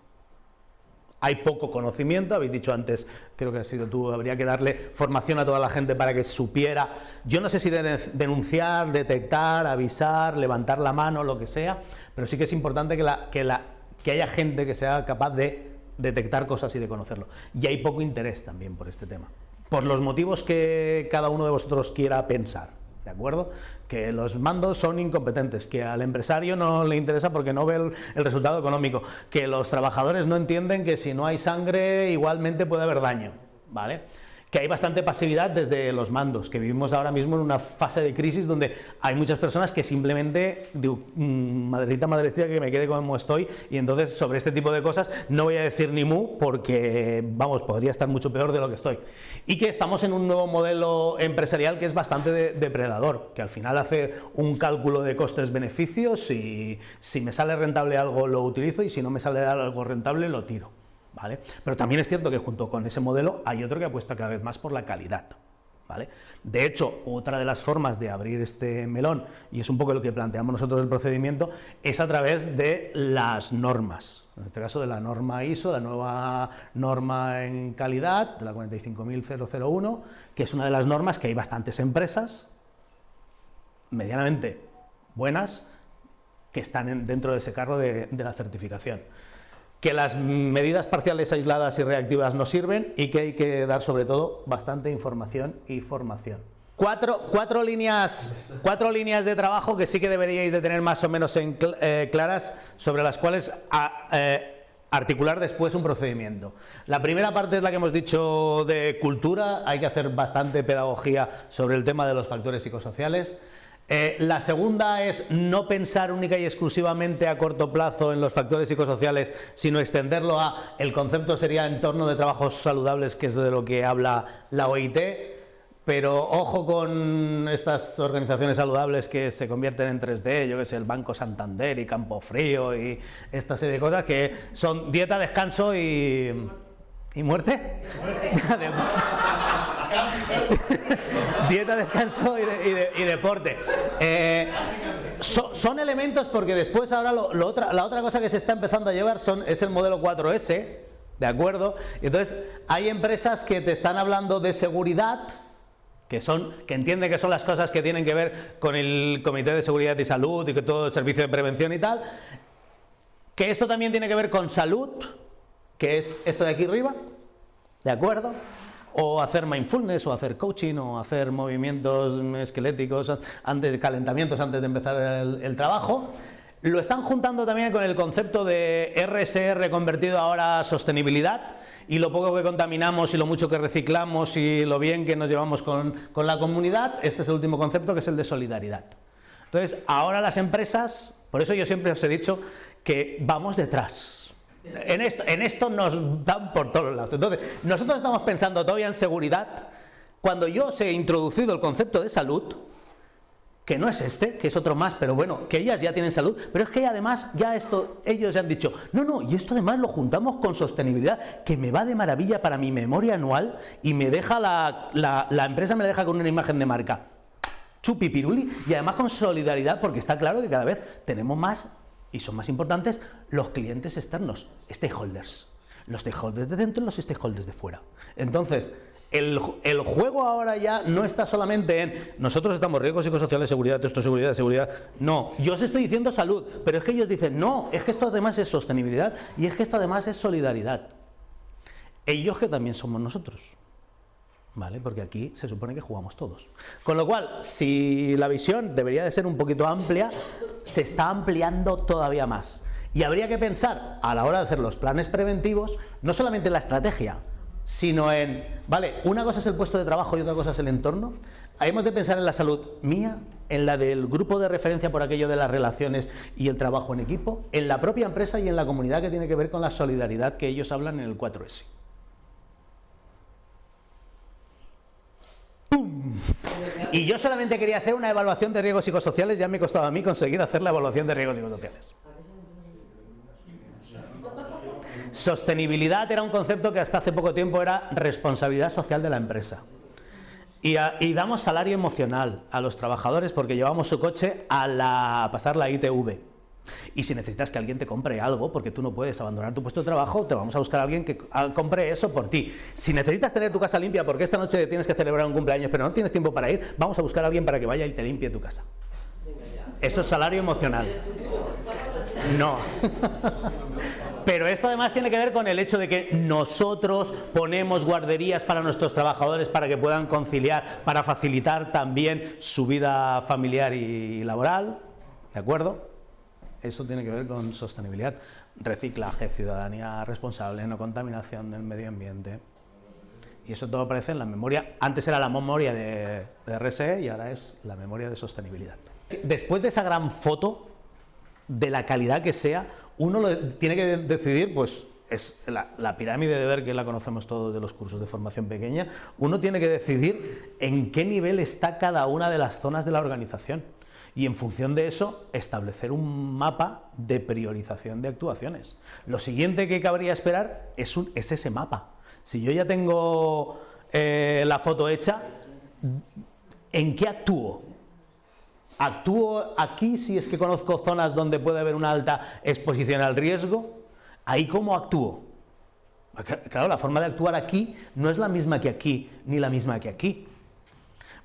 Hay poco conocimiento, habéis dicho antes, creo que has sido tú, habría que darle formación a toda la gente para que supiera, yo no sé si denunciar, detectar, avisar, levantar la mano, lo que sea, pero sí que es importante que haya gente que sea capaz de detectar cosas y de conocerlo. Y hay poco interés también por este tema, por los motivos que cada uno de vosotros quiera pensar, ¿de acuerdo? Que los mandos son incompetentes, que al empresario no le interesa porque no ve el resultado económico, que los trabajadores no entienden que si no hay sangre igualmente puede haber daño, ¿vale? Que hay bastante pasividad desde los mandos, que vivimos ahora mismo en una fase de crisis donde hay muchas personas que simplemente digo, madrecita, que me quede como estoy, y entonces sobre este tipo de cosas no voy a decir ni mu porque, vamos, podría estar mucho peor de lo que estoy. Y que estamos en un nuevo modelo empresarial que es bastante depredador, que al final hace un cálculo de costes-beneficios y si me sale rentable algo lo utilizo y si no me sale algo rentable lo tiro. ¿Vale? Pero también es cierto que junto con ese modelo hay otro que apuesta cada vez más por la calidad, ¿vale? De hecho, otra de las formas de abrir este melón, y es un poco lo que planteamos nosotros del procedimiento, es a través de las normas, en este caso de la norma ISO, la nueva norma en calidad, de la 45001, que es una de las normas que hay bastantes empresas medianamente buenas que están dentro de ese carro de la certificación. Que las medidas parciales aisladas y reactivas no sirven y que hay que dar sobre todo bastante información y formación. Cuatro líneas de trabajo que sí que deberíais de tener más o menos claras, sobre las cuales articular después un procedimiento. La primera parte es la que hemos dicho de cultura, hay que hacer bastante pedagogía sobre el tema de los factores psicosociales. La segunda es no pensar única y exclusivamente a corto plazo en los factores psicosociales, sino extenderlo a, el concepto sería entorno de trabajos saludables, que es de lo que habla la OIT, pero ojo con estas organizaciones saludables que se convierten en 3D, yo que sé, el Banco Santander y Campo Frío y esta serie de cosas que son dieta, descanso y muerte. Dieta, descanso y deporte. Son elementos porque después ahora la otra cosa que se está empezando a llevar es el modelo 4S, ¿de acuerdo? Y entonces hay empresas que te están hablando de seguridad, que entienden que son las cosas que tienen que ver con el Comité de Seguridad y Salud y que todo el servicio de prevención y tal, que esto también tiene que ver con salud, que es esto de aquí arriba, ¿de acuerdo? O hacer mindfulness, o hacer coaching, o hacer movimientos esqueléticos, calentamientos antes de empezar el trabajo. Lo están juntando también con el concepto de RSR convertido ahora a sostenibilidad, y lo poco que contaminamos y lo mucho que reciclamos y lo bien que nos llevamos con la comunidad. Este es el último concepto, que es el de solidaridad. Entonces, ahora las empresas, por eso yo siempre os he dicho que vamos detrás. En esto nos dan por todos lados. Entonces, nosotros estamos pensando todavía en seguridad, cuando yo os he introducido el concepto de salud, que no es que es otro más, pero bueno, que ellas ya tienen salud, pero es que además ya ellos ya han dicho, no, y esto además lo juntamos con sostenibilidad, que me va de maravilla para mi memoria anual, y me deja la empresa me deja con una imagen de marca chupipiruli, y además con solidaridad, porque está claro que cada vez tenemos más y son más importantes los clientes externos, stakeholders. Los stakeholders de dentro y los stakeholders de fuera. Entonces, El juego ahora ya no está solamente en nosotros estamos riesgos psicosociales, seguridad, texto, seguridad. No, yo os estoy diciendo salud, pero es que ellos dicen, no, es que esto además es sostenibilidad y es que esto además es solidaridad. Ellos que también somos nosotros, ¿vale? Porque aquí se supone que jugamos todos. Con lo cual, si la visión debería de ser un poquito amplia, se está ampliando todavía más. Y habría que pensar, a la hora de hacer los planes preventivos, no solamente en la estrategia, sino en, vale, una cosa es el puesto de trabajo y otra cosa es el entorno. Hemos de pensar en la salud mía, en la del grupo de referencia por aquello de las relaciones y el trabajo en equipo, en la propia empresa y en la comunidad que tiene que ver con la solidaridad que ellos hablan en el 4S. ¡Pum! Y yo solamente quería hacer una evaluación de riesgos psicosociales, ya me costaba a mí conseguir hacer la evaluación de riesgos psicosociales. Sostenibilidad era un concepto que hasta hace poco tiempo era responsabilidad social de la empresa. Y damos salario emocional a los trabajadores porque llevamos su coche a pasar la ITV. Y si necesitas que alguien te compre algo, porque tú no puedes abandonar tu puesto de trabajo, te vamos a buscar a alguien que compre eso por ti. Si necesitas tener tu casa limpia porque esta noche tienes que celebrar un cumpleaños pero no tienes tiempo para ir, vamos a buscar a alguien para que vaya y te limpie tu casa. Eso es salario emocional. No. Pero esto además tiene que ver con el hecho de que nosotros ponemos guarderías para nuestros trabajadores para que puedan conciliar, para facilitar también su vida familiar y laboral, ¿de acuerdo? Eso tiene que ver con sostenibilidad, reciclaje, ciudadanía responsable, no contaminación del medio ambiente. Y eso todo aparece en la memoria. Antes era la memoria de RSE y ahora es la memoria de sostenibilidad. Después de esa gran foto, de la calidad que sea, uno tiene que decidir, pues es la pirámide de ver que la conocemos todos de los cursos de formación pequeña, uno tiene que decidir en qué nivel está cada una de las zonas de la organización y en función de eso establecer un mapa de priorización de actuaciones. Lo siguiente que cabría esperar es ese mapa. Si yo ya tengo la foto hecha, ¿en qué actúo? ¿Actúo aquí si es que conozco zonas donde puede haber una alta exposición al riesgo? ¿Ahí cómo actúo? Claro, la forma de actuar aquí no es la misma que aquí, ni la misma que aquí.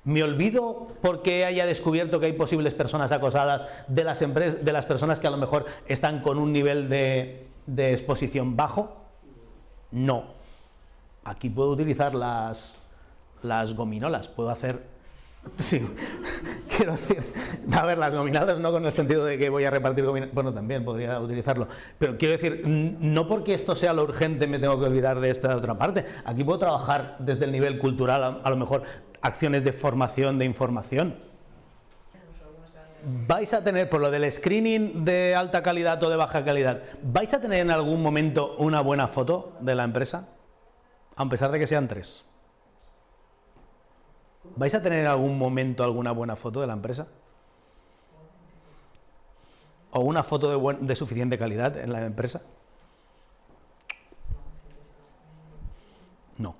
¿Me olvido porque haya descubierto que hay posibles personas acosadas de las personas que a lo mejor están con un nivel de exposición bajo? No. Aquí puedo utilizar las gominolas, puedo hacer... Sí, quiero decir, a ver, las gominolas no con el sentido de que voy a repartir gominolas, bueno, también podría utilizarlo, pero quiero decir, no porque esto sea lo urgente me tengo que olvidar de esta otra parte. Aquí puedo trabajar desde el nivel cultural, a lo mejor acciones de formación, de información. ¿Vais a tener, por lo del screening de alta calidad o de baja calidad, vais a tener en algún momento una buena foto de la empresa? A pesar de que sean 3. ¿Vais a tener en algún momento alguna buena foto de la empresa? ¿O una foto de suficiente calidad en la empresa? No.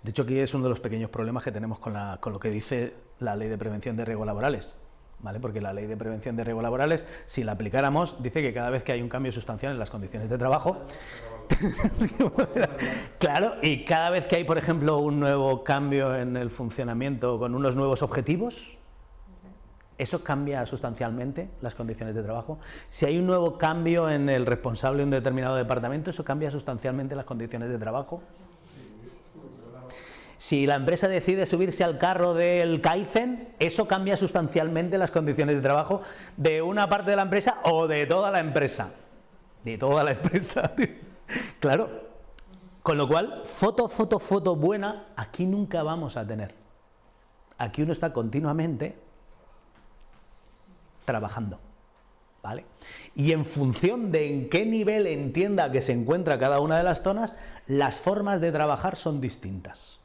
De hecho, aquí es uno de los pequeños problemas que tenemos con lo que dice la Ley de Prevención de Riesgos Laborales, ¿vale? Porque la Ley de Prevención de Riesgos Laborales, si la aplicáramos, dice que cada vez que hay un cambio sustancial en las condiciones de trabajo, claro, y cada vez que hay, por ejemplo, un nuevo cambio en el funcionamiento con unos nuevos objetivos, eso cambia sustancialmente las condiciones de trabajo. Si hay un nuevo cambio en el responsable de un determinado departamento, eso cambia sustancialmente las condiciones de trabajo. Si la empresa decide subirse al carro del Kaizen, eso cambia sustancialmente las condiciones de trabajo de una parte de la empresa o de toda la empresa. De toda la empresa, tío. Claro. Con lo cual, foto buena, aquí nunca vamos a tener. Aquí uno está continuamente trabajando, ¿vale? Y en función de en qué nivel entienda que se encuentra cada una de las zonas, las formas de trabajar son distintas.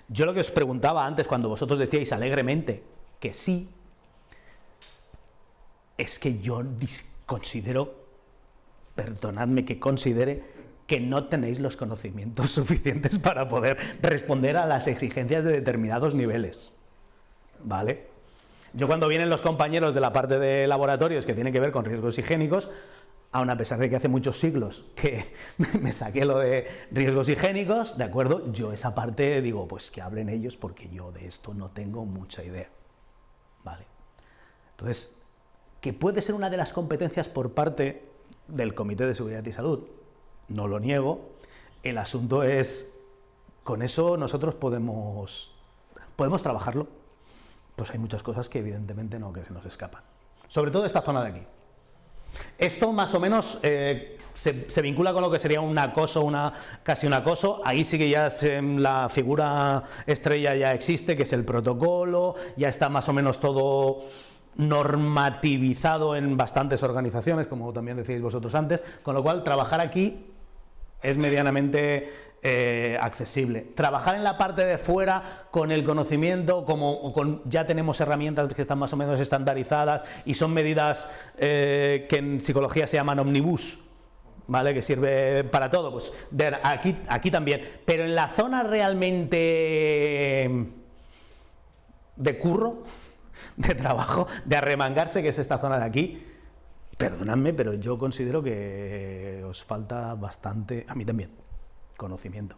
Yo lo que os preguntaba antes cuando vosotros decíais alegremente que sí, es que yo considero, perdonadme que considere, que no tenéis los conocimientos suficientes para poder responder a las exigencias de determinados niveles, ¿vale? Yo cuando vienen los compañeros de la parte de laboratorios que tienen que ver con riesgos higiénicos, aun a pesar de que hace muchos siglos que me saqué lo de riesgos higiénicos, ¿de acuerdo? Yo esa parte digo, pues que hablen ellos porque yo de esto no tengo mucha idea, ¿vale? Entonces, que puede ser una de las competencias por parte del Comité de Seguridad y Salud, no lo niego, el asunto es, con eso nosotros podemos trabajarlo, pues hay muchas cosas que evidentemente no, que se nos escapan, sobre todo esta zona de aquí. Esto más o menos se vincula con lo que sería un acoso, casi un acoso. Ahí sí que ya la figura estrella ya existe, que es el protocolo, ya está más o menos todo normativizado en bastantes organizaciones, como también decíais vosotros antes, con lo cual trabajar aquí es medianamente accesible. Trabajar en la parte de fuera con el conocimiento, ya tenemos herramientas que están más o menos estandarizadas y son medidas que en psicología se llaman omnibus, ¿vale? Que sirve para todo, pues aquí también, pero en la zona realmente de curro, de trabajo, de arremangarse, que es esta zona de aquí, perdonadme, pero yo considero que os falta bastante, a mí también, conocimiento.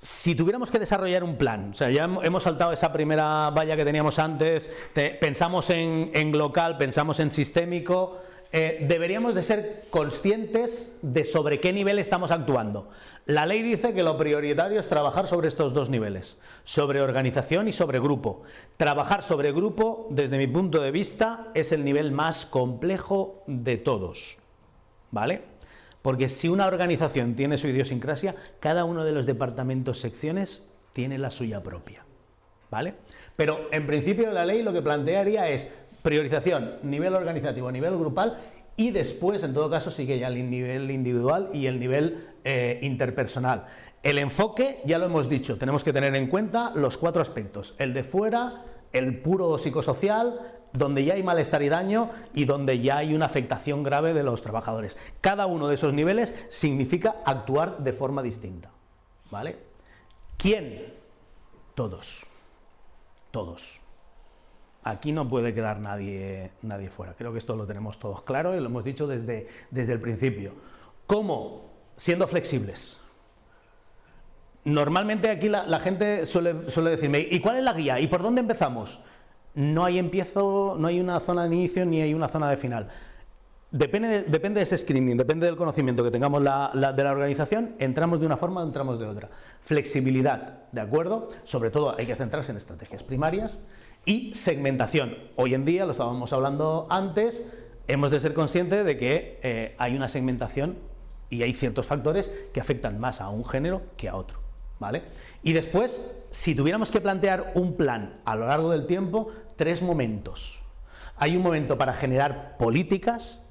Si tuviéramos que desarrollar un plan, o sea, ya hemos saltado esa primera valla que teníamos antes, pensamos en local, pensamos en sistémico, deberíamos de ser conscientes de sobre qué nivel estamos actuando. La ley dice que lo prioritario es trabajar sobre estos dos niveles, sobre organización y sobre grupo. Trabajar sobre grupo, desde mi punto de vista, es el nivel más complejo de todos, ¿vale? Porque si una organización tiene su idiosincrasia, cada uno de los departamentos, secciones, tiene la suya propia, ¿vale? Pero en principio la ley lo que plantearía es priorización, nivel organizativo, nivel grupal, y después, en todo caso, sigue ya el nivel individual y el nivel interpersonal. El enfoque, ya lo hemos dicho, tenemos que tener en cuenta los 4 aspectos: el de fuera, el puro psicosocial, donde ya hay malestar y daño y donde ya hay una afectación grave de los trabajadores. Cada uno de esos niveles significa actuar de forma distinta, ¿vale? ¿Quién? Todos. Todos. Aquí no puede quedar nadie fuera. Creo que esto lo tenemos todos claro y lo hemos dicho desde el principio. ¿Cómo? Siendo flexibles. Normalmente aquí la gente suele decirme, ¿y cuál es la guía? ¿Y por dónde empezamos? No hay una zona de inicio ni hay una zona de final. Depende de ese screening, depende del conocimiento que tengamos de la organización, entramos de una forma o entramos de otra. Flexibilidad, ¿de acuerdo? Sobre todo hay que centrarse en estrategias primarias. Y segmentación. Hoy en día, lo estábamos hablando antes, hemos de ser conscientes de que hay una segmentación y hay ciertos factores que afectan más a un género que a otro, ¿vale? Y después, si tuviéramos que plantear un plan a lo largo del tiempo, 3 momentos. Hay un momento para generar políticas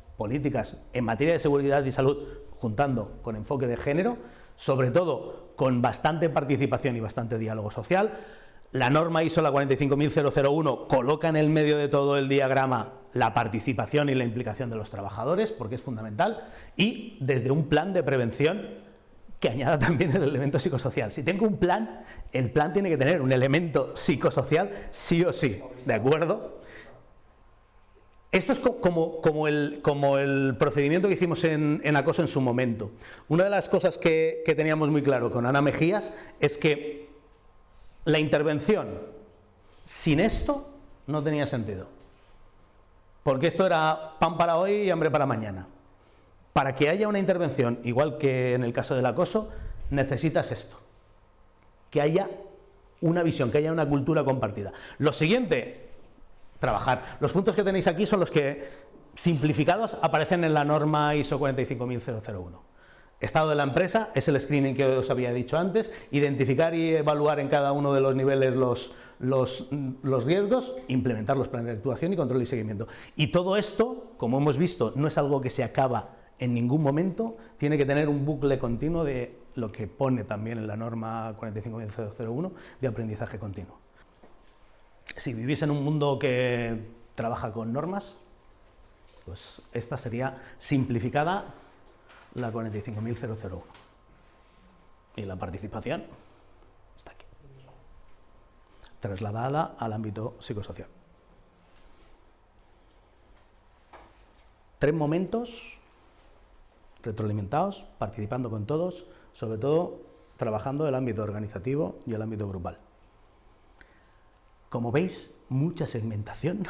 en materia de seguridad y salud, juntando con enfoque de género, sobre todo con bastante participación y bastante diálogo social. La norma ISO, la 45001, coloca en el medio de todo el diagrama la participación y la implicación de los trabajadores, porque es fundamental, y desde un plan de prevención que añada también el elemento psicosocial. Si tengo un plan, el plan tiene que tener un elemento psicosocial sí o sí, ¿de acuerdo? Esto es como el procedimiento que hicimos en acoso en su momento. Una de las cosas que teníamos muy claro con Ana Mejías es que la intervención sin esto no tenía sentido, porque esto era pan para hoy y hambre para mañana. Para que haya una intervención, igual que en el caso del acoso, necesitas esto, que haya una visión, que haya una cultura compartida. Lo siguiente, trabajar. Los puntos que tenéis aquí son los que, simplificados, aparecen en la norma ISO 45001. Estado de la empresa es el screening que os había dicho antes, identificar y evaluar en cada uno de los niveles los riesgos, implementar los planes de actuación y control y seguimiento. Y todo esto, como hemos visto, no es algo que se acaba en ningún momento, tiene que tener un bucle continuo de lo que pone también en la norma 45001 de aprendizaje continuo. Si vivís en un mundo que trabaja con normas, pues esta sería simplificada la 45001. Y la participación está aquí, trasladada al ámbito psicosocial. 3 momentos retroalimentados, participando con todos, sobre todo trabajando el ámbito organizativo y el ámbito grupal. Como veis, mucha segmentación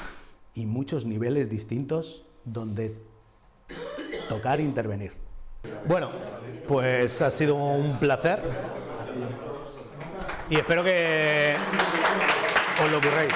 y muchos niveles distintos donde tocar e intervenir. Bueno, pues ha sido un placer y espero que os lo ocurráis.